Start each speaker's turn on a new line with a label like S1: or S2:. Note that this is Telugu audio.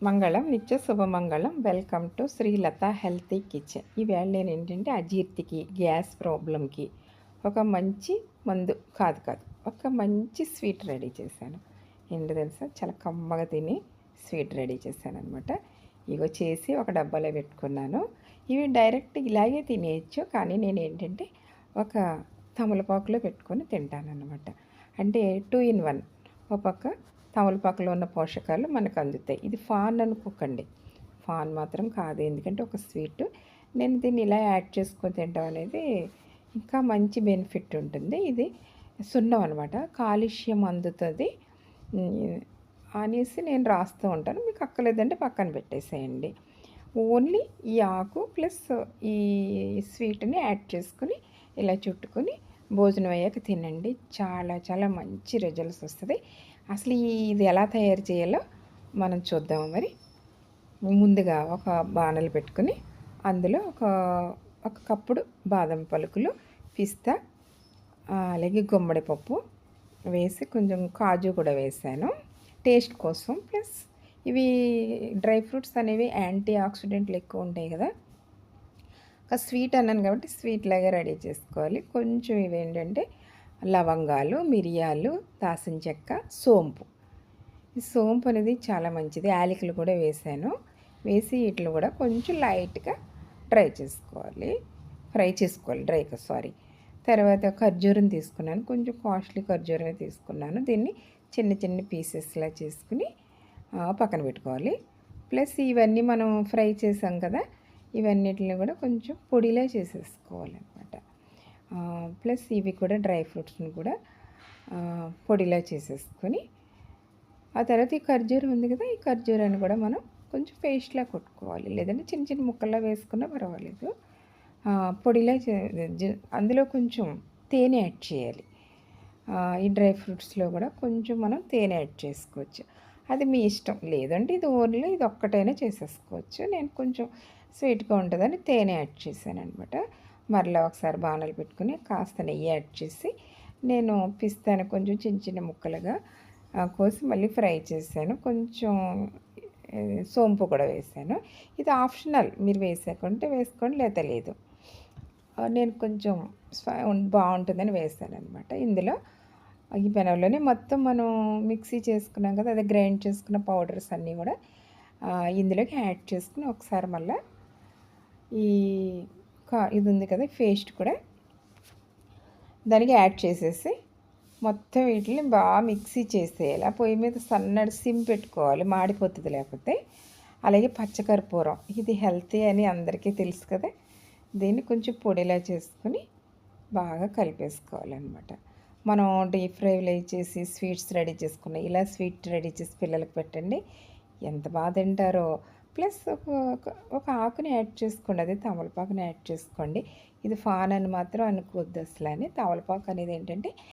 S1: మంగళం నిత్య శుభమంగళం. Welcome to Srilatha healthy kitchen. ఈవేళ నేను ఏంటంటే అజీర్తికి, గ్యాస్ ప్రాబ్లంకి ఒక మంచి మందు కాదు ఒక మంచి స్వీట్ రెడీ చేశాను. ఏంటో తెలుసా, చాలా కమ్మగా తిని స్వీట్ రెడీ చేశాను అనమాట. ఇగో చేసి ఒక డబ్బాలో పెట్టుకున్నాను. ఇవి డైరెక్ట్ ఇలాగే తినేయచ్చు, కానీ నేను ఏంటంటే ఒక తమలపాకులో పెట్టుకొని తింటాను అనమాట. అంటే 2 in 1. ఒక పక్క తమలపాకులో ఉన్న పోషకాలు మనకు అందుతాయి. ఇది ఫాన్ అనుకోకండి, ఫాన్ మాత్రం కాదు. ఎందుకంటే ఒక స్వీట్ నేను దీన్ని ఇలా యాడ్ చేసుకొని తింటాం అనేది ఇంకా మంచి బెనిఫిట్ ఉంటుంది. ఇది సున్నం అనమాట, కాలుష్యం అందుతుంది అనేసి నేను రాస్తూ ఉంటాను. మీకు అక్కర్లేదంటే పక్కన పెట్టేసేయండి. ఓన్లీ ఈ ఆకు ప్లస్ ఈ స్వీట్ని యాడ్ చేసుకుని ఇలా చుట్టుకొని భోజనం అయ్యాక తినండి. చాలా చాలా మంచి రిజల్ట్స్ వస్తుంది. అసలు ఇది ఎలా తయారు చేయాలో మనం చూద్దాము. మరి ముందుగా ఒక బాణలు పెట్టుకుని అందులో ఒక కప్పుడు బాదం పలుకులు, పిస్తా, అలాగే గుమ్మడి పప్పు వేసి కొంచెం కాజు కూడా వేసాను టేస్ట్ కోసం. ప్లస్ ఇవి డ్రై ఫ్రూట్స్ అనేవి యాంటీ ఆక్సిడెంట్లు ఎక్కువ ఉంటాయి కదా. ఒక స్వీట్ అన్నాను కాబట్టి స్వీట్ లాగా రెడీ చేసుకోవాలి. కొంచెం ఇవి ఏంటంటే లవంగాలు, మిరియాలు, దాల్చిన చెక్క, సోంపు. ఈ సోంపు అనేది చాలా మంచిది. యాలకులు కూడా వేసాను. వేసి వీటిని కూడా కొంచెం లైట్గా ఫ్రై చేసుకోవాలి. తర్వాత ఖర్జూరం తీసుకున్నాను. కొంచెం కాస్ట్లీ ఖర్జూరమే తీసుకున్నాను. దీన్ని చిన్న చిన్న పీసెస్లా చేసుకుని పక్కన పెట్టుకోవాలి. ప్లస్ ఇవన్నీ మనం ఫ్రై చేసాం కదా, ఇవన్నిటిని కూడా కొంచెం పొడిలా చేసేసుకోవాలన్నమాట. ప్లస్ ఇవి కూడా డ్రై ఫ్రూట్స్ని కూడా పొడిలా చేసేసుకొని ఆ తర్వాత ఈ ఖర్జూరం ఉంది కదా, ఈ ఖర్జూరాన్ని కూడా మనం కొంచెం పేస్ట్లా కొట్టుకోవాలి, లేదంటే చిన్న చిన్న ముక్కల్లా వేసుకున్నా పర్వాలేదు. పొడిలా అందులో కొంచెం తేనె యాడ్ చేయాలి. ఈ డ్రై ఫ్రూట్స్లో కూడా కొంచెం మనం తేనె యాడ్ చేసుకోవచ్చు, అది మీ ఇష్టం. లేదంటే ఇది ఓన్లీ ఇది ఒక్కటైనా చేసేసుకోవచ్చు. నేను కొంచెం స్వీట్గా ఉంటుందని తేనె యాడ్ చేశాను అనమాట. మరలా ఒకసారి బాణలు పెట్టుకుని కాస్త నెయ్యి యాడ్ చేసి నేను పిస్తాను కొంచెం చిన్న చిన్న ముక్కలుగా కోసి మళ్ళీ ఫ్రై చేశాను. కొంచెం సోంపు కూడా వేసాను. ఇది ఆప్షనల్, మీరు వేసాకుంటే వేసుకోండి, లేదా లేదు. నేను కొంచెం బాగుంటుందని వేసాను అనమాట. ఇందులో ఈ పెనంలోనే మొత్తం మనం మిక్సీ చేసుకున్నాం కదా, అదే గ్రైండ్ చేసుకున్న పౌడర్స్ అన్నీ కూడా ఇందులోకి యాడ్ చేసుకుని ఒకసారి మళ్ళీ ఇది ఉంది కదా పేస్ట్ కూడా దానికి యాడ్ చేసేసి మొత్తం వీటిని బాగా మిక్సీ చేసేయాలి. ఆ పొయ్యి మీద సన్నటి సిమ్ పెట్టుకోవాలి, మాడిపోతుంది లేకపోతే. అలాగే పచ్చకర్పూరం, ఇది హెల్తీ అని అందరికీ తెలుసు కదా. దీన్ని కొంచెం పొడిలా చేసుకుని బాగా కలిపేసుకోవాలన్నమాట. మనం డీప్ ఫ్రైలు చేసి స్వీట్స్ రెడీ చేసుకున్నాం, ఇలా స్వీట్ రెడీ చేసి పిల్లలకు పెట్టండి, ఎంత బాగా తింటారో. ప్లస్ ఒక ఆకుని యాడ్ చేసుకోండి, అదే తమలపాకుని యాడ్ చేసుకోండి. ఇది ఫాన్ అని మాత్రం అనుకోవద్దు అసలు. అని తమలపాకు అనేది ఏంటంటే